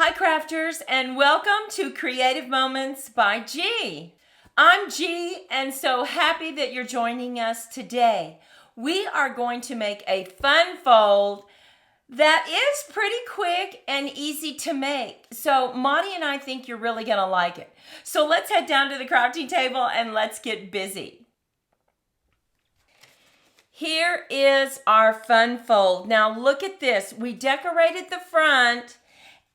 Hi crafters, and welcome to Creative Moments by G. I'm G, and so happy that you're joining us today. We are going to make a fun fold that is pretty quick and easy to make. So Monty and I think you're really gonna like it. So let's head down to the crafting table and let's get busy. Here is our fun fold. Now look at this. We decorated the front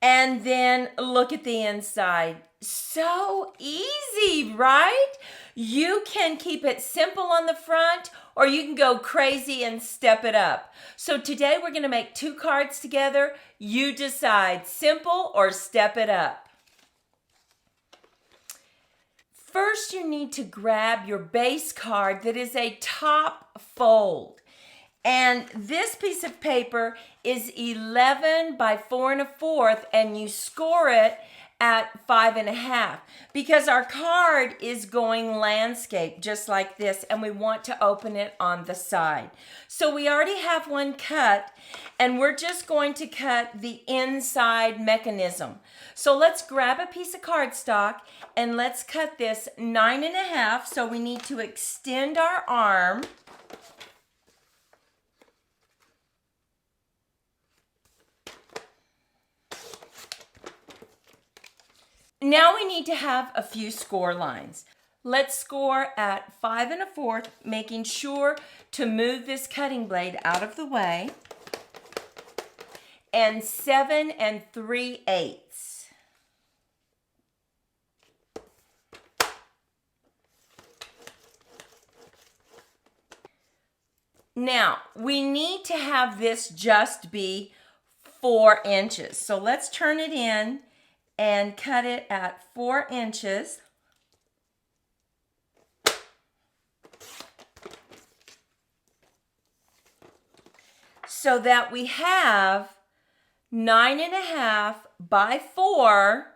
and then look at the inside. So easy, right? You can keep it simple on the front or you can go crazy and step it up. So today we're gonna make two cards together. You decide, simple or step it up. First, you need to grab your base card that is a top fold. And this piece of paper is 11 by 4 1/4, and you score it at 5 1/2 because our card is going landscape just like this, and we want to open it on the side. So we already have one cut, and we're just going to cut the inside mechanism. So let's grab a piece of cardstock and let's cut this 9 1/2. So we need to extend our arm. Now we need to have a few score lines. Let's score at 5 1/4, making sure to move this cutting blade out of the way, and 7 3/8. Now, we need to have this just be 4 inches. So let's turn it in and cut it at 4 inches. So that we have 9 1/2 by 4,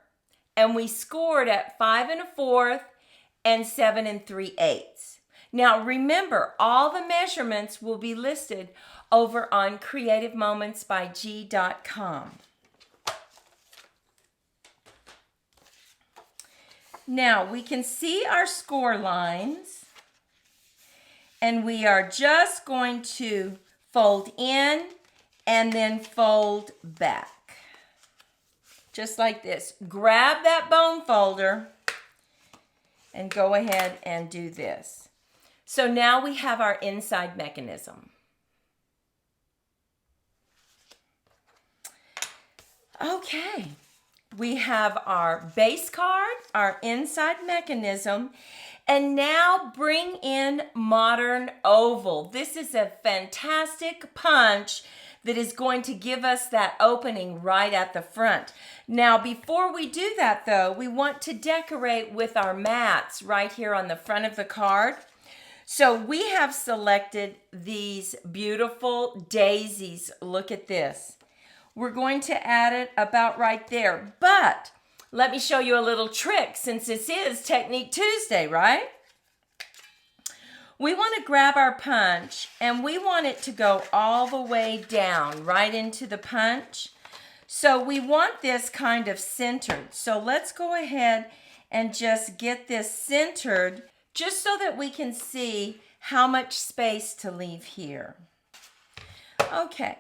and we scored at 5 1/4 and 7 3/8. Now remember, all the measurements will be listed over on creativemomentsbyg.com. Now we can see our score lines, and we are just going to fold in and then fold back. Just like this. Grab that bone folder and go ahead and do this. So now we have our inside mechanism. Okay. We have our base card, our inside mechanism, and now bring in modern oval. This is a fantastic punch that is going to give us that opening right at the front. Now, before we do that though, we want to decorate with our mats right here on the front of the card. So we have selected these beautiful daisies. Look at this. We're going to add it about right there. But let me show you a little trick since this is Technique Tuesday, right? We want to grab our punch and we want it to go all the way down right into the punch. So we want this kind of centered. So let's go ahead and just get this centered just so that we can see how much space to leave here. Okay.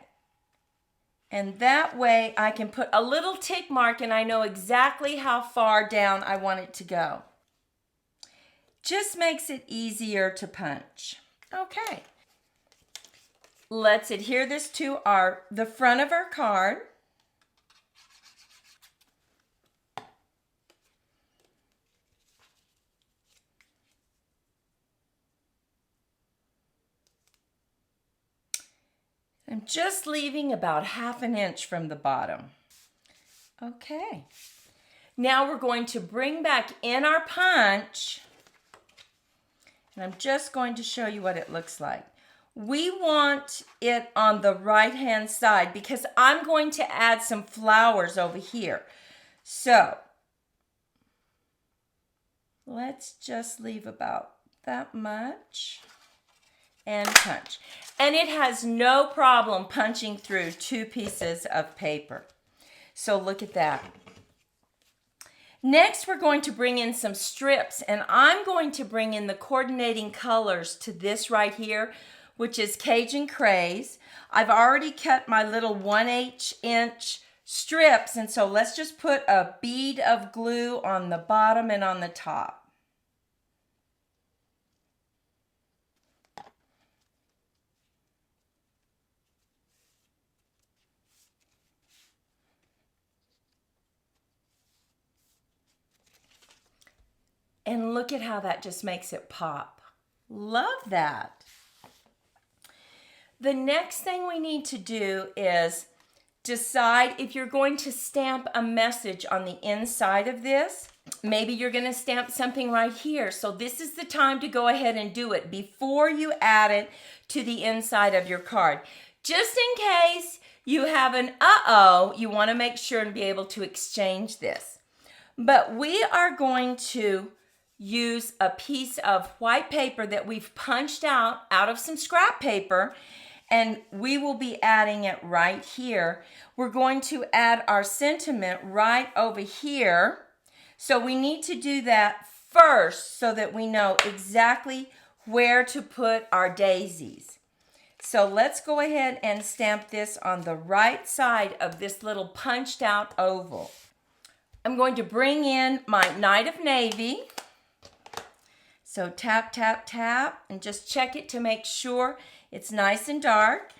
And that way I can put a little tick mark and I know exactly how far down I want it to go. Just makes it easier to punch. Okay. Let's adhere this to the front of our card. I'm just leaving about 1/2 inch from the bottom. Okay. Now we're going to bring back in our punch, and I'm just going to show you what it looks like. We want it on the right-hand side because I'm going to add some flowers over here. So let's just leave about that much. And punch. And it has no problem punching through 2 pieces of paper. So look at that. Next, we're going to bring in some strips, and I'm going to bring in the coordinating colors to this right here, which is Cajun Craze. I've already cut my little 1/8 inch strips, and so let's just put a bead of glue on the bottom and on the top. And look at how that just makes it pop. Love that. The next thing we need to do is decide if you're going to stamp a message on the inside of this. Maybe you're going to stamp something right here. So this is the time to go ahead and do it before you add it to the inside of your card. Just in case you have an uh-oh, you want to make sure and be able to exchange this. But we are going to use a piece of white paper that we've punched out of some scrap paper, and we will be adding it right here. We're going to add our sentiment right over here. So we need to do that first so that we know exactly where to put our daisies. So let's go ahead and stamp this on the right side of this little punched out oval. I'm going to bring in my Night of Navy. So tap, tap, tap, and just check it to make sure it's nice and dark.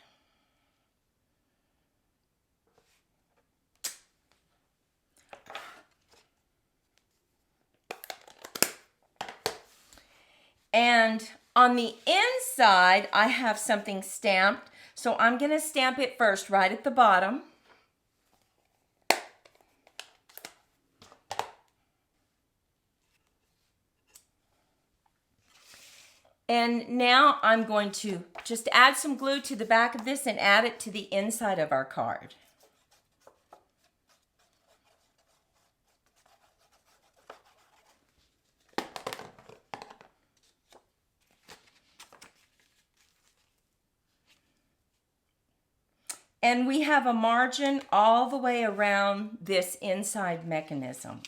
And on the inside, I have something stamped. So I'm going to stamp it first right at the bottom. And now I'm going to just add some glue to the back of this and add it to the inside of our card. And we have a margin all the way around this inside mechanism.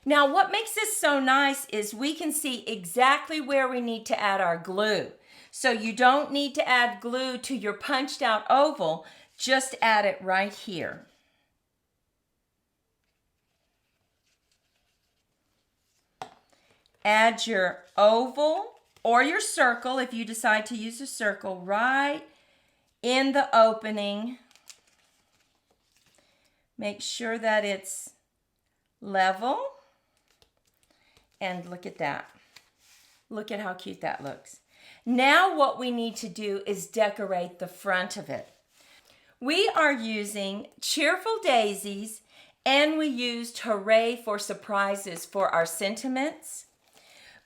Now, what makes this so nice is we can see exactly where we need to add our glue. So you don't need to add glue to your punched out oval, just add it right here. Add your oval or your circle if you decide to use a circle right in the opening. Make sure that it's level. And look at that. Look at how cute that looks. Now what we need to do is decorate the front of it. We are using Cheerful Daisies, and we used Hooray for Surprises for our sentiments.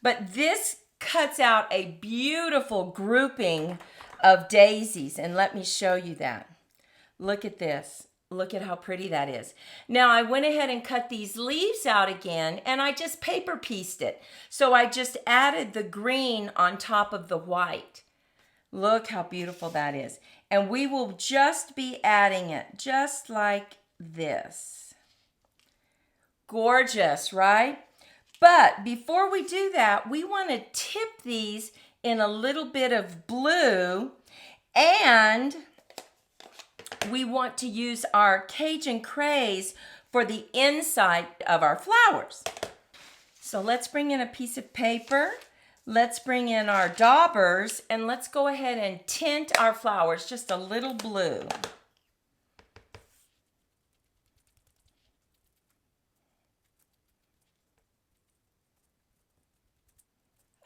But this cuts out a beautiful grouping of daisies, and let me show you that. Look at this. Look at how pretty that is. Now I went ahead and cut these leaves out again, and I just paper pieced it. So I just added the green on top of the white. Look how beautiful that is. And we will just be adding it just like this. Gorgeous, right? But before we do that, we want to tip these in a little bit of blue, and we want to use our Cajun Craze for the inside of our flowers. So let's bring in a piece of paper. Let's bring in our daubers, and let's go ahead and tint our flowers just a little blue.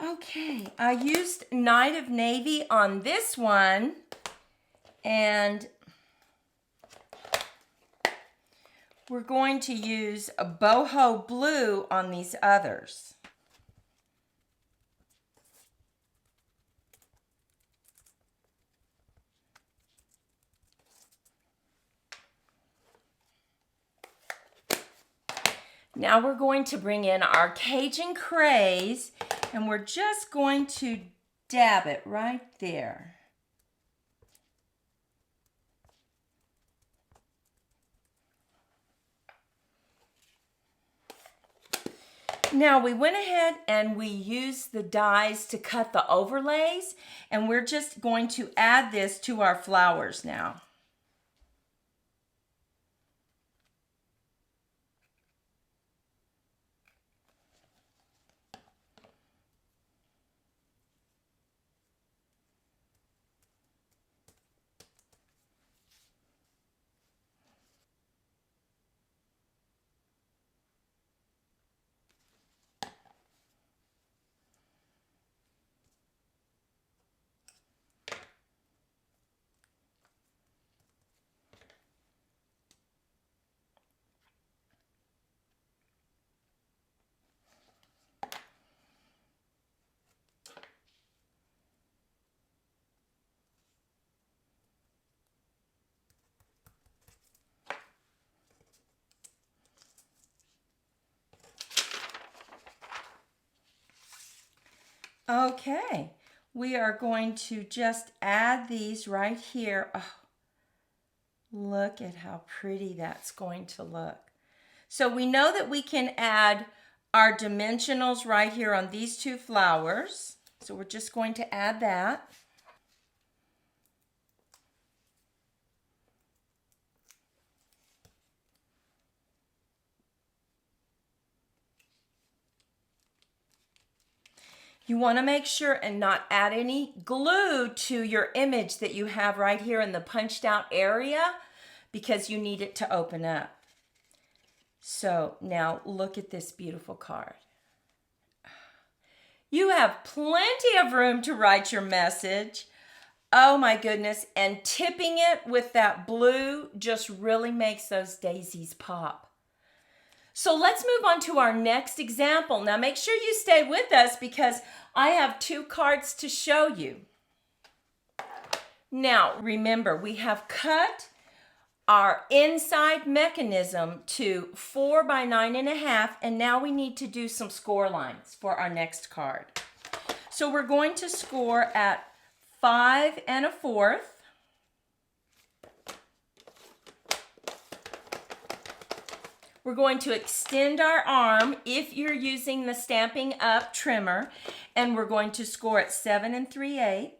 Okay, I used Night of Navy on this one, and we're going to use a boho blue on these others. Now we're going to bring in our Cajun Craze, and we're just going to dab it right there. Now we went ahead and we used the dies to cut the overlays, and we're just going to add this to our flowers now. Okay, we are going to just add these right here. Oh, look at how pretty that's going to look. So we know that we can add our dimensionals right here on these two flowers. So we're just going to add that. You want to make sure and not add any glue to your image that you have right here in the punched out area, because you need it to open up. So now look at this beautiful card. You have plenty of room to write your message. Oh my goodness, and tipping it with that blue just really makes those daisies pop. So let's move on to our next example. Now make sure you stay with us because I have two cards to show you. Now remember, we have cut our inside mechanism to 4 by 9.5, and now we need to do some score lines for our next card. So we're going to score at 5 1/4. We're going to extend our arm if you're using the Stampin' Up trimmer, and we're going to score at 7 3/8.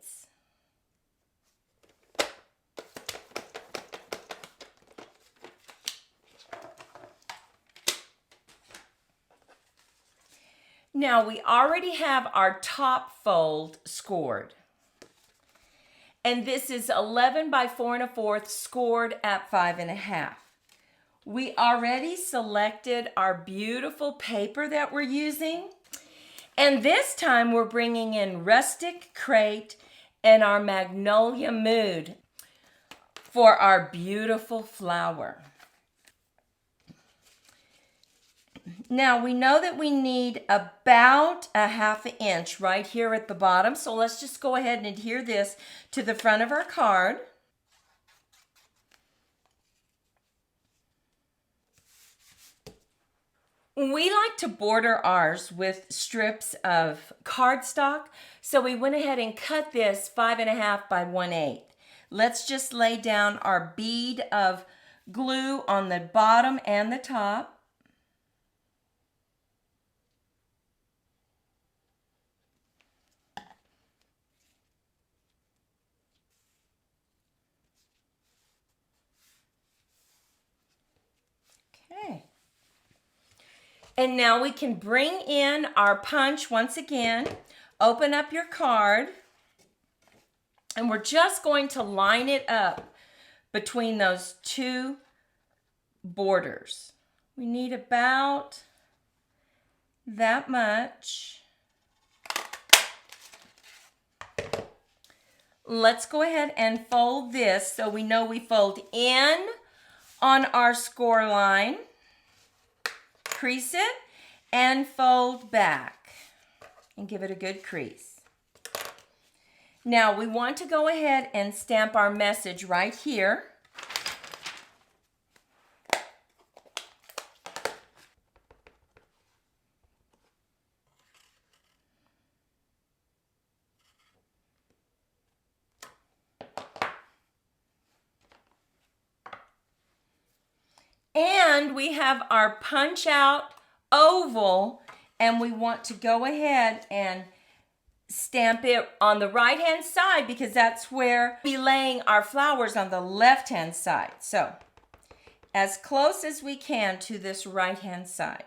Now we already have our top fold scored. And this is 11 by 4 1/4 scored at 5 1/2. We already selected our beautiful paper that we're using. And this time we're bringing in Rustic Crate and our Magnolia Mood for our beautiful flower. Now we know that we need about a 1/2 inch right here at the bottom. So let's just go ahead and adhere this to the front of our card. We like to border ours with strips of cardstock, so we went ahead and cut this 5 1/2 by 1/8. Let's just lay down our bead of glue on the bottom and the top. Okay. And now we can bring in our punch once again. Open up your card. And we're just going to line it up between those two borders. We need about that much. Let's go ahead and fold this so we know we fold in on our score line. Crease it and fold back and give it a good crease. Now we want to go ahead and stamp our message right here. And we have our punch out oval, and we want to go ahead and stamp it on the right hand side because that's where we'll be laying our flowers on the left hand side. So as close as we can to this right hand side.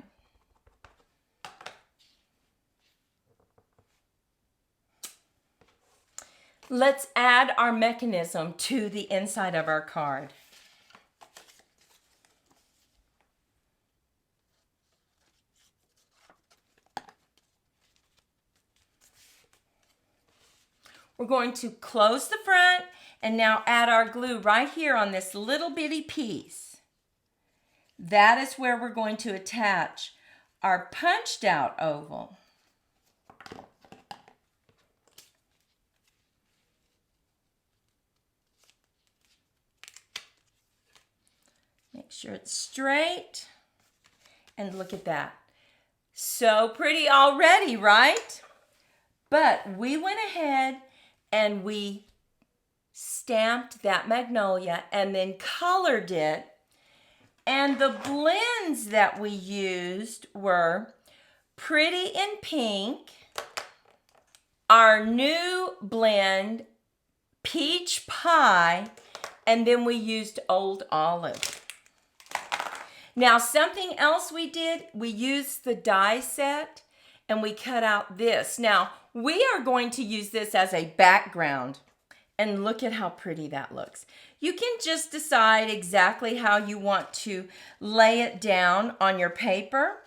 Let's add our mechanism to the inside of our card. We're going to close the front and now add our glue right here on this little bitty piece. That is where we're going to attach our punched out oval. Make sure it's straight. And look at that. So pretty already, right? But we went ahead and we stamped that magnolia and then colored it. And the blends that we used were Pretty in Pink, our new blend, Peach Pie, and then we used Old Olive. Now, something else we did, we used the die set and we cut out this. Now, we are going to use this as a background. And look at how pretty that looks. You can just decide exactly how you want to lay it down on your paper.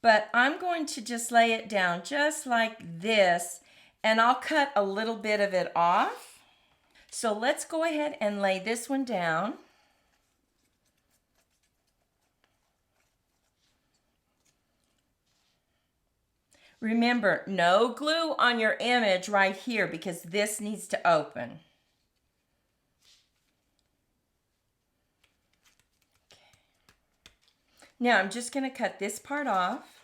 But I'm going to just lay it down just like this. And I'll cut a little bit of it off. So let's go ahead and lay this one down. Remember, no glue on your image right here because this needs to open. Okay. Now I'm just going to cut this part off.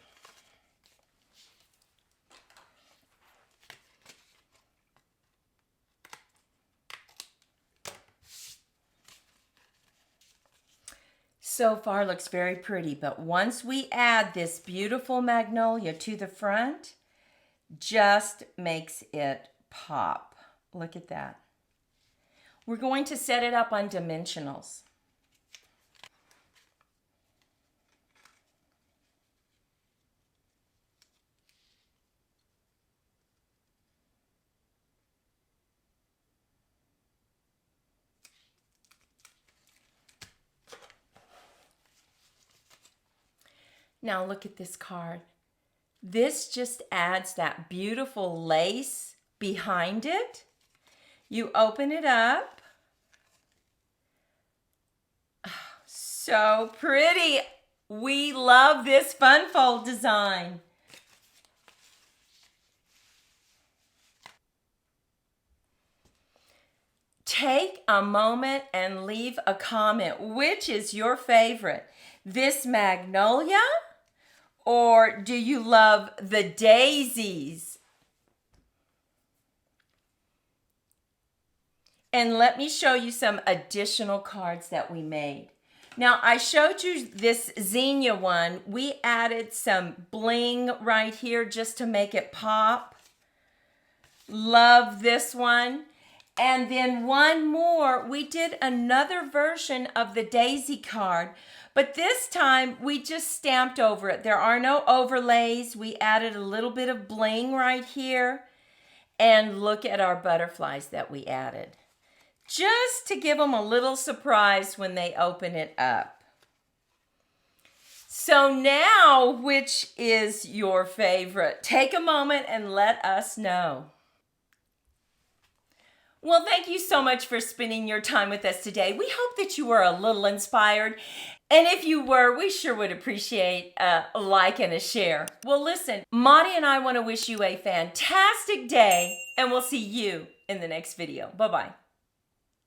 So far looks very pretty, but once we add this beautiful magnolia to the front, just makes it pop. Look at that. We're going to set it up on dimensionals. Now look at this card. This just adds that beautiful lace behind it. You open it up. So pretty. We love this fun fold design. Take a moment and leave a comment. Which is your favorite? This magnolia? Or do you love the daisies? And let me show you some additional cards that we made. Now, I showed you this zinnia one. We added some bling right here just to make it pop. Love this one. And then one more, we did another version of the daisy card, but this time we just stamped over it. There are no overlays. We added a little bit of bling right here. And look at our butterflies that we added. Just to give them a little surprise when they open it up. So now, which is your favorite? Take a moment and let us know. Well, thank you so much for spending your time with us today. We hope that you were a little inspired. And if you were, we sure would appreciate a like and a share. Well, listen, Monty and I want to wish you a fantastic day, and we'll see you in the next video. Bye-bye.